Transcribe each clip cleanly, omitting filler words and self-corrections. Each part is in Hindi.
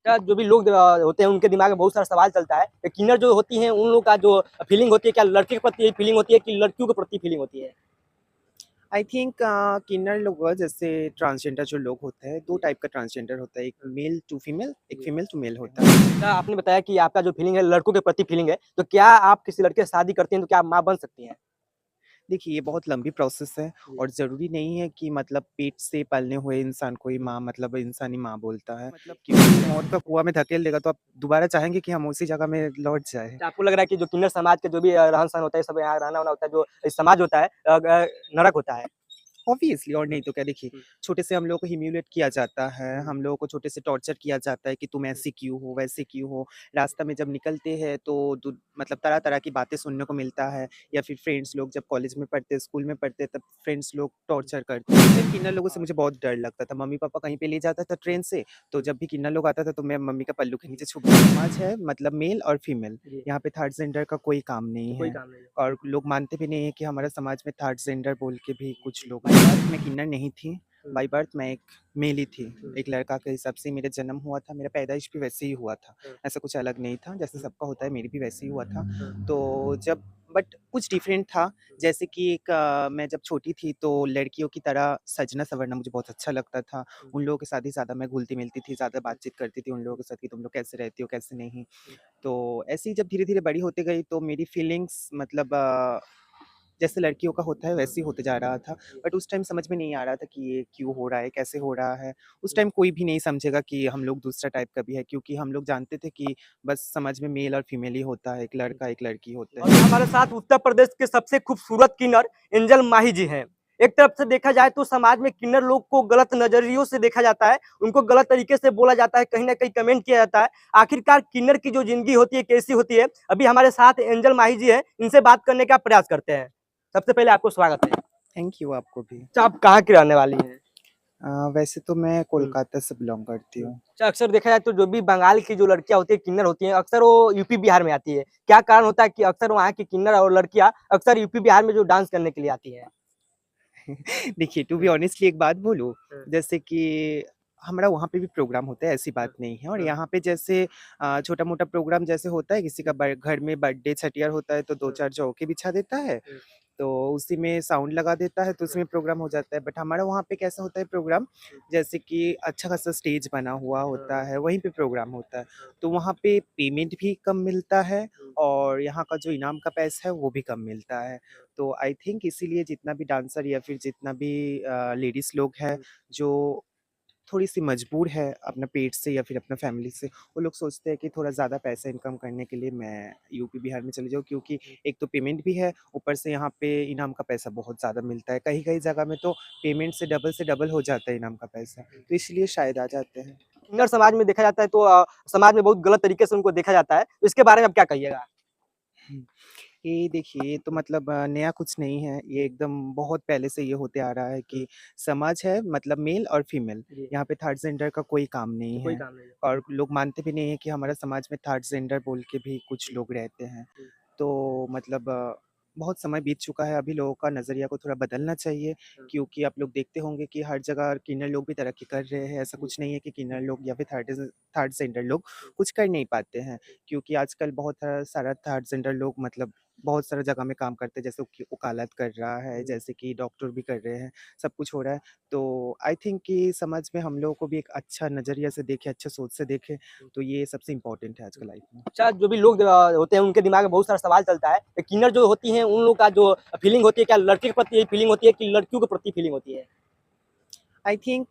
क्या जो भी लोग होते हैं उनके दिमाग में बहुत सारा सवाल चलता है कि किन्नर जो होती हैं उन लोग का जो फीलिंग होती है क्या लड़के के प्रति फीलिंग होती है कि लड़कियों के प्रति फीलिंग होती है? आई थिंक किन्नर लोग जैसे ट्रांसजेंडर जो लोग होते हैं, 2 टाइप का ट्रांसजेंडर होता है, एक मेल टू फीमेल, एक फीमेल टू मेल होता है। क्या आपने बताया कि आपका जो फीलिंग है लड़कों के प्रति फीलिंग है, तो क्या आप किसी लड़के से शादी करती हैं तो क्या आप माँ बन सकती हैं? देखिए, ये बहुत लंबी प्रोसेस है जी। और ज़रूरी नहीं है कि मतलब पेट से पलने हुए इंसान को ही माँ मतलब इंसान ही माँ बोलता है। मतलब क्योंकि मौत का कुआँ में धकेल देगा तो आप दोबारा चाहेंगे कि हम उसी जगह में लौट जाएँ। क्या आपको लग रहा है कि जो किन्नर समाज के जो भी रहन-सहन होता है, सब यहाँ रहना-वहना होता है, जो समाज होता है नरक होता है? ऑब्वियसली और नहीं तो क्या देखिए, हुँ। छोटे से हम लोगों को ह्यूमिलिएट किया जाता है, हुँ। हम लोगों को छोटे से टॉर्चर किया जाता है कि तुम हुँ। ऐसे क्यों हो, वैसे क्यों हो? रास्ता में जब निकलते हैं तो मतलब तरह-तरह की बातें सुनने को मिलता है या फिर फ्रेंड्स लोग जब कॉलेज में पढ़ते, स्कूल में पढ़ते तब फ्रेंड्स लोग टॉर्चर करते हैं। फिर किन्नर लोगों से मुझे बहुत डर लगता था, मम्मी-पापा कहीं पे ले जाता था ट्रेन से, तो जब भी किन्नर लोग आता था तो मैं मम्मी का पल्लू के नीचे छुप जाता। समाज है मतलब मेल और फीमेल, जी। यहाँ पे थर्ड जेंडर का कोई काम तो नहीं कोई है। काम नहीं है। और लोग मानते भी नहीं है कि हमारा समाज में थर्ड जेंडर बोल के भी कुछ लोग बाय बर्थ मैं किन्नर नहीं थी, हुँ। बाय बर्थ मैं एक मेल ही थी। हुँ। एक लड़का के हिसाब से मेरा जन्म हुआ था, मेरा पैदाइश भी वैसे ही हुआ था। हुँ। ऐसा कुछ अलग नहीं था, जैसे हुँ। सबका होता है मेरी भी वैसे ही हुआ था। हुँ। तो जब बट कुछ डिफरेंट था, जैसे कि एक मैं जब छोटी थी तो लड़कियों की तरह सजना-संवरना मुझे बहुत अच्छा लगता था। हुँ। उन लोगों के साथ ही ज़्यादा मैं घुलती-मिलती थी, ज़्यादा हुँ। बातचीत करती थी उन लोगों के साथ कि तुम लोग कैसे रहती हो, कैसे नहीं। हुँ। तो ऐसे ही जब धीरे-धीरे बड़ी होती गई तो मेरी फीलिंग्स मतलब जैसे लड़कियों का होता है वैसे ही होते जा रहा था। बट उस टाइम समझ में नहीं आ रहा था कि ये क्यों हो रहा है, कैसे हो रहा है। उस हुँ। टाइम कोई भी नहीं समझेगा कि हम लोग दूसरा टाइप का भी है क्योंकि हम लोग जानते थे कि बस समाज में मेल और फीमेल ही होता है, एक लड़का, एक लड़की होते और हैं। हमारे साथ उत्तर प्रदेश के सबसे खूबसूरत किन्नर एंजल माही जी हैं। एक तरफ से देखा जाए तो समाज में किन्नर लोग को गलत नज़रियों से देखा जाता है, उनको गलत तरीके से बोला जाता है, कहीं न कहीं कमेंट किया जाता है। आखिरकार किन्नर की जो ज़िंदगी होती है, कैसी होती है? अभी हमारे साथ एंजल माही जी हैं, इनसे बात करने का प्रयास करते हैं। सबसे पहले आपको स्वागत है। थैंक यू आपको भी। अच्छा, आप कहाँ की रहने वाली हैं? वैसे तो मैं हुँ। कोलकाता से बिलॉन्ग करती हुँ। हूँ। अच्छा, अक्सर देखा जाए तो जो भी बंगाल की जो लड़कियाँ होती हैं, किन्नर होती हैं, अक्सर वो यूपी, बिहार में आती है। क्या कारण होता है कि अक्सर वहाँ की किन्नर और लड़कियाँ अक्सर यूपी, बिहार में जो डांस करने के लिए आती हैं? देखिए टू बी हुँ। ऑनेस्टली एक बात बोलूँ, हुँ। जैसे कि हमारा वहाँ पे भी प्रोग्राम होता है, ऐसी हुँ। बात नहीं है और हुँ। यहाँ पे जैसे छोटा-मोटा प्रोग्राम जैसे होता है, किसी का ब घर में बर्थडे छठियार होता है, तो हुँ। 2-4 चौके बिछा देता है, हुँ। तो उसी में साउंड लगा देता है, तो हुँ। उसमें प्रोग्राम हो जाता है। बट हमारा वहाँ पे कैसा होता है प्रोग्राम, हुँ। जैसे कि अच्छा खासा स्टेज बना हुआ हुँ। होता है, वहीं पे प्रोग्राम होता है। हुँ। तो वहाँ पे पेमेंट भी कम मिलता है हुँ। और यहाँ का जो इनाम का पैसा है, वो भी कम मिलता है। तो आई थिंक इसीलिए जितना भी डांसर या फिर जितना भी लेडीज़ लोग हैं, हुँ। जो थोड़ी-सी मजबूर है अपना पेट से या फिर अपना फैमिली से, वो लोग सोचते हैं कि थोड़ा ज़्यादा पैसा इनकम करने के लिए मैं यूपी, बिहार में चली जाऊँ क्योंकि हुँ। एक तो पेमेंट भी है, ऊपर से यहाँ पे इनाम का पैसा बहुत ज़्यादा मिलता है। कहीं-कहीं जगह में तो पेमेंट से डबल हो जाता है इनाम का पैसा, तो इसलिए शायद आ जाते हैं। किन्नर समाज में देखा जाता है तो समाज में बहुत गलत तरीके से उनको देखा जाता है। तो इसके बारे में आप क्या कहिएगा? हुँ। ये देखिए, ये तो मतलब नया कुछ नहीं है, ये एकदम बहुत पहले से ये होते आ रहा है हुँ। कि समाज है मतलब मेल और फीमेल, जी। यहाँ पे थर्ड जेंडर का कोई काम तो नहीं कोई है काम नहीं है। और लोग मानते भी नहीं है कि हमारा समाज में थर्ड जेंडर बोल के भी कुछ हुँ। लोग रहते हैं। हुँ। तो मतलब बहुत समय बीत चुका है, अभी लोगों का नज़रिया को थोड़ा बदलना चाहिए हुँ। क्योंकि आप लोग देखते होंगे कि हर जगह किन्नर लोग भी तरक्की कर रहे हैं। ऐसा जी। कुछ नहीं है कि किन्नर लोग या फिर थर्ड जेंडर लोग कुछ कर नहीं पाते हैं क्योंकि आजकल बहुत सारा थर्ड जेंडर लोग मतलब बहुत सारा जगह में काम करते हैं, जैसे कि वकालत कर रहा है, हुँ। जैसे कि डॉक्टर भी कर रहे हैं, सब कुछ हो रहा है। तो आई थिंक कि समाज में हम लोगों को भी एक अच्छा नज़रिया से देखें, अच्छे सोच से देखें, हुँ। तो ये सबसे इम्पोर्टेंट है आजकल लाइफ में। अच्छा, जो भी लोग होते हैं उनके दिमाग में बहुत सारा सवाल चलता है कि किन्नर जो होती हैं उन लोग का जो फीलिंग होती है क्या लड़के के प्रति फीलिंग होती है कि लड़कियों के प्रति फीलिंग होती है? आई थिंक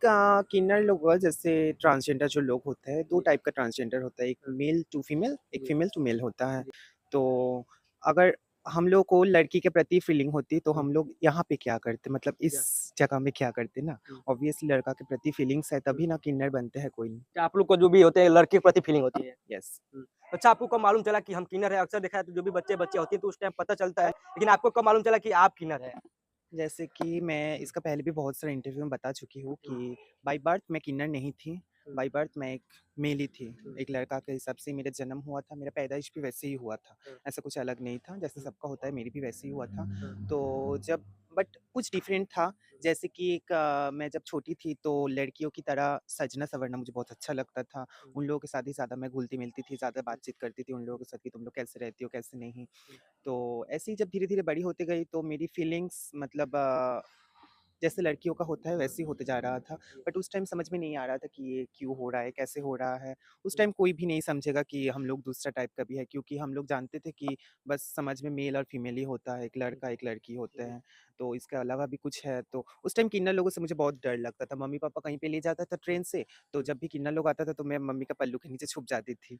किन्नर लोग जैसे ट्रांसजेंडर जो लोग होते हैं, 2 जी। टाइप का ट्रांसजेंडर होता है, एक हुँ। मेल टू फीमेल, एक जी। फीमेल टू मेल होता है। जी। तो अगर हम लोग को लड़की के प्रति फीलिंग होती तो हुँ। हम लोग यहाँ पे क्या करते मतलब इस या जगह में क्या करते ना? हुँ। ऑब्वियसली लड़का के प्रति फीलिंग्स है हुँ। तभी ना किन्नर बनते हैं कोई नहीं। क्या आप लोग को जो भी होते हैं लड़के के प्रति फीलिंग होती है? यस। हुँ। अच्छा, आपको कब मालूम चला कि हम किन्नर हैं? अक्सर देखा है तो जो भी बच्चे-बच्चियाँ होती हैं तो उस टाइम पता चलता है, लेकिन आपको कब मालूम चला कि आप किन्नर हैं? जैसे कि मैं हुँ। इसका पहले भी बहुत सारे इंटरव्यू में बता चुकी हूँ हुँ। कि बाय बर्थ मैं किन्नर नहीं थी, हुँ। बाय बर्थ मैं एक मेल ही थी। हुँ। एक लड़का के हिसाब से मेरा जन्म हुआ था, मेरा पैदाइश भी वैसे ही हुआ था। हुँ। ऐसा कुछ अलग नहीं था, जैसे हुँ। सबका होता है मेरी भी वैसे ही हुआ था। हुँ। तो जब बट कुछ डिफरेंट था। जैसे कि एक मैं जब छोटी थी तो लड़कियों की तरह सजना-संवरना मुझे बहुत अच्छा लगता था। उन लोगों के साथ ही ज़्यादा मैं घुलती-मिलती थी, ज़्यादा बातचीत करती थी उन लोगों के साथ कि तुम लोग कैसे रहती हो, कैसे नहीं। तो ऐसे ही जब धीरे-धीरे बड़ी होती गई तो मेरी फीलिंग्स मतलब जैसे लड़कियों का होता है वैसे ही होते जा रहा था। बट उस टाइम समझ में नहीं आ रहा था कि ये क्यों हो रहा है, कैसे हो रहा है। उस टाइम कोई भी नहीं समझेगा कि हम लोग दूसरा टाइप का भी है, क्योंकि हम लोग जानते थे कि बस समाज में मेल और फीमेल ही होता है, एक लड़का, एक लड़की होते हैं। तो इसके अलावा भी कुछ है, तो उस टाइम किन्नर लोगों से मुझे बहुत डर लगता था। मम्मी-पापा कहीं पे ले जाता था ट्रेन से, तो जब भी किन्नर लोग आता था तो मैं मम्मी का पल्लू के नीचे छुप जाती थी।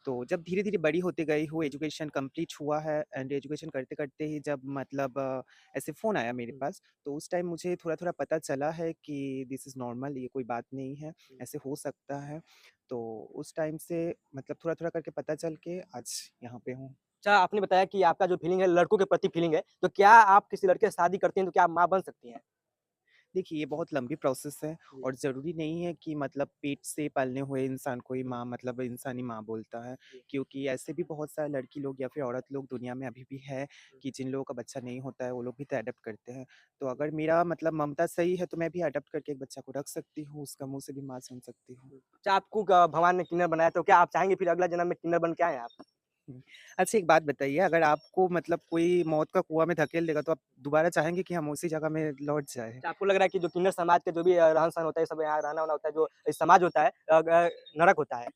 तो जब धीरे-धीरे बड़ी होती गई हूँ, एजुकेशन कंप्लीट हुआ है एंड एजुकेशन करते-करते ही जब मतलब ऐसे फ़ोन आया मेरे पास, तो उस टाइम मुझे थोड़ा-थोड़ा पता चला है कि दिस इज़ नॉर्मल, ये कोई बात नहीं है, ऐसे हो सकता है। तो उस टाइम से मतलब थोड़ा-थोड़ा करके पता चल के आज यहाँ पे हूँ। अच्छा, आपने बताया कि आपका जो फीलिंग है लड़कों के प्रति फीलिंग है, तो क्या आप किसी लड़के से शादी करती हैं तो क्या आप माँ बन सकती हैं? देखिए, ये बहुत लंबी प्रोसेस है और ज़रूरी नहीं है कि मतलब पेट से पलने हुए इंसान को ही माँ मतलब इंसानी माँ बोलता है, क्योंकि ऐसे भी बहुत सारे लड़की लोग या फिर औरत लोग दुनिया में अभी भी है कि जिन लोगों का बच्चा नहीं होता है, वो लोग भी तो एडॉप्ट करते हैं। तो अगर मेरा मतलब ममता सही है, तो मैं भी एडॉप्ट करके एक बच्चा को रख सकती हूँ, उसका मुँह से भी माँ सुन सकती हूँ। अच्छा, आपको भगवान ने किन्नर बनाया तो क्या आप चाहेंगे फिर अगला जन्म में किन्नर बन के आएँ आप? हुँ। अच्छा, एक बात बताइए, अगर आपको मतलब कोई मौत का कुआँ में धकेल देगा, तो आप दोबारा चाहेंगे कि हम उसी जगह में लौट जाएँ? अच्छा, आपको लग रहा है कि जो किन्नर समाज के जो भी रहन-सहन होता है, ये सब यहाँ रहना-वहना होता है, जो समाज होता है नरक होता है?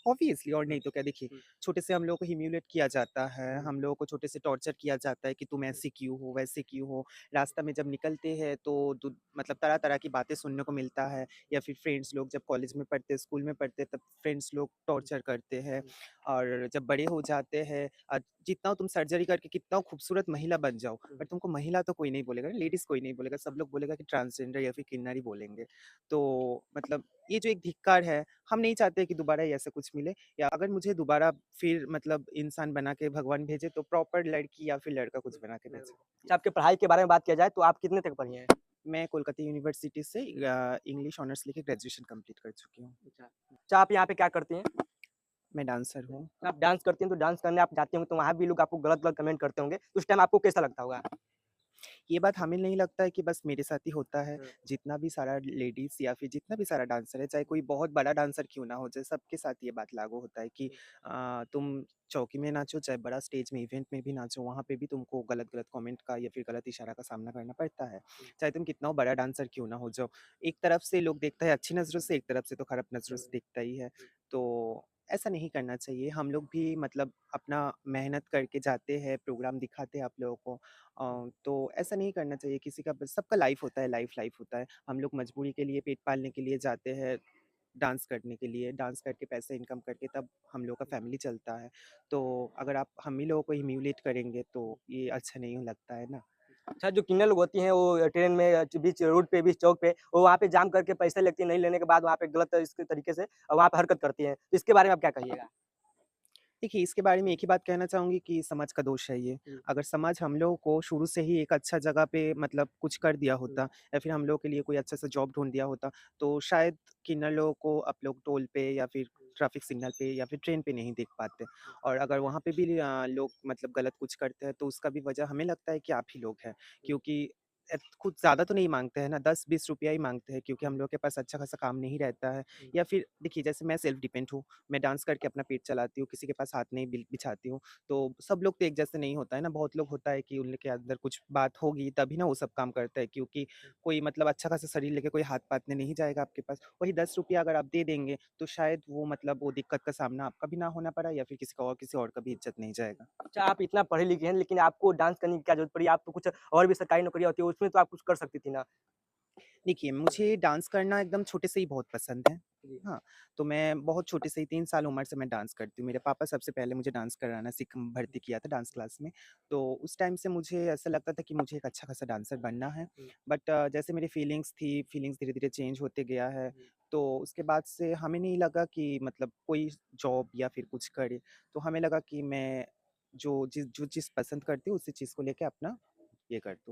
ऑब्वियसली, और नहीं तो क्या। देखिए, हुँ, छोटे से हम लोगों को ह्यूमिलिएट किया जाता है, हम लोगों को छोटे से टॉर्चर किया जाता है कि तुम ऐसे क्यों हो, वैसे क्यों हो। रास्ता में जब निकलते हैं तो मतलब तरह-तरह की बातें सुनने को मिलता है, या फिर फ्रेंड्स लोग जब कॉलेज में पढ़ते हैं, स्कूल में पढ़ते हैं, तब फ्रेंड्स लोग टॉर्चर करते हैं। और जब बड़े हो जाते हैं, जितना तुम सर्जरी करके कितना खूबसूरत महिला बन जाओ, बट तुमको महिला तो कोई नहीं बोलेगा, लेडीज़ कोई नहीं बोलेगा, सब लोग बोलेगा कि ट्रांसजेंडर या फिर किन्नर ही बोलेंगे। तो मतलब ये जो एक धिक्कार है, हम नहीं चाहते कि दोबारा ये ऐसा कुछ मिले, या अगर मुझे दोबारा फिर मतलब इंसान बना के भगवान भेजे तो प्रॉपर लड़की या फिर लड़का कुछ बना के भेजे। अच्छा, आपकी पढ़ाई के बारे में बात किया जाए तो आप कितने तक पढ़ी हैं? मैं कोलकाता यूनिवर्सिटी से इंग्लिश ऑनर्स लेके ग्रेजुएशन कंप्लीट कर चुकी हूँ। अच्छा। अच्छा, आप यहाँ पे क्या करती हैं? मैं डांसर हूँ। आप डांस करती हैं, तो डांस करने आप जाती होंगी, तो वहाँ भी लोग आपको गलत-गलत कमेंट करते होंगे, तो उस टाइम आपको कैसा लगता होगा? ये बात हमें नहीं लगता है कि बस मेरे साथ ही होता है। हुँ। जितना भी सारा लेडीज़ या फिर जितना भी सारा डांसर है, चाहे कोई बहुत बड़ा डांसर क्यों ना हो जाए, सबके साथ ये बात लागू होता है कि तुम चौकी में नाचो, चाहे बड़ा स्टेज में, इवेंट में भी नाचो, वहाँ पे भी तुमको गलत-गलत कमेंट का या फिर गलत इशारा का सामना करना पड़ता है। चाहे तुम कितना बड़ा डांसर क्यों ना हो जाओ। एक तरफ से लोग देखता है अच्छी नज़रों से, एक तरफ से तो खराब नज़रों से देखता ही है। तो ऐसा नहीं करना चाहिए। हम लोग भी मतलब अपना मेहनत करके जाते हैं, प्रोग्राम दिखाते हैं आप लोगों को। तो ऐसा नहीं करना चाहिए किसी का, बस सबका लाइफ होता है, लाइफ होता है। हम लोग मजबूरी के लिए, पेट पालने के लिए जाते हैं, डांस करने के लिए, डांस करके पैसे इनकम करके तब हम लोग का फैमिली चलता है। तो अगर आप हम ही लोगों को ह्यूमिलिएट करेंगे तो ये अच्छा नहीं लगता है ना। अच्छा, जो किन्नर लोग होती हैं, वो ट्रेन में बीच रोड पे, बीच चौक पे, वो वहाँ पे जाम करके पैसे लेती हैं, नहीं लेने के बाद वहाँ पे गलत इस तरीके से वहाँ पे हरकत करती हैं। तो इसके बारे में आप क्या कहिएगा? देखिए, इसके बारे में एक ही बात कहना चाहूँगी कि समाज का दोष है ये। हुँ, अगर समाज हम लोगों को शुरू से ही एक अच्छा जगह पे मतलब कुछ कर दिया हुँ। होता, या फिर हम लोगों के लिए कोई अच्छा-सा जॉब ढूँढ दिया होता, तो शायद किन्नर लोगों को आप लोग टोल पे या फिर ट्रैफिक सिग्नल पे या फिर ट्रेन पे नहीं देख पाते। और अगर वहाँ पे भी लोग मतलब गलत कुछ करते हैं, तो उसका भी वजह हमें लगता है कि आप ही लोग हैं। क्योंकि कुछ ज़्यादा तो नहीं माँगते हैं ना, 10-20 रुपया ही माँगते हैं, क्योंकि हम लोग के पास अच्छा खासा काम नहीं रहता है। या फिर देखिए, जैसे मैं सेल्फ डिपेंड हूँ, मैं डांस करके अपना पेट चलाती हूँ, किसी के पास हाथ नहीं बिछाती हूँ। तो सब लोग तो एक जैसे नहीं होता है ना, बहुत लोग होता है कि उनके अंदर कुछ बात होगी तभी ना वो सब काम करता है, क्योंकि कोई मतलब अच्छा खासा शरीर लेके कोई हाथ पातने नहीं जाएगा आपके पास। वही 10 रुपया अगर आप दे देंगे, तो शायद वो मतलब वो दिक्कत का सामना आपका भी ना होना पड़ा, या फिर किसी और का भी इज़्ज़त नहीं जाएगा। अच्छा, आप इतना पढ़े-लिखे हैं, लेकिन आपको डांस करने की क्या ज़रूरत पड़ी? आप तो कुछ और भी सरकारी नौकरियाँ होती है, उसमें तो आप कुछ कर सकती थी ना? देखिए, मुझे डांस करना एकदम छोटे से ही बहुत पसंद है। जी। हाँ, तो मैं बहुत छोटे से ही 3 साल उम्र से मैं डांस करती हूँ। मेरे पापा सबसे पहले मुझे डांस कराना भर्ती किया था डांस क्लास में। तो उस टाइम से मुझे ऐसा लगता था कि मुझे एक अच्छा खासा डांसर बनना है। हुँ, बट जैसे मेरी फीलिंग्स थी, फीलिंग्स धीरे-धीरे चेंज होते गया है। हुँ। तो उसके बाद से हमें नहीं लगा कि मतलब कोई जॉब या फिर कुछ करे। तो हमें लगा कि मैं जो चीज़ पसंद करती हूँ, उसी चीज़ को लेके अपना ये करती हूँ।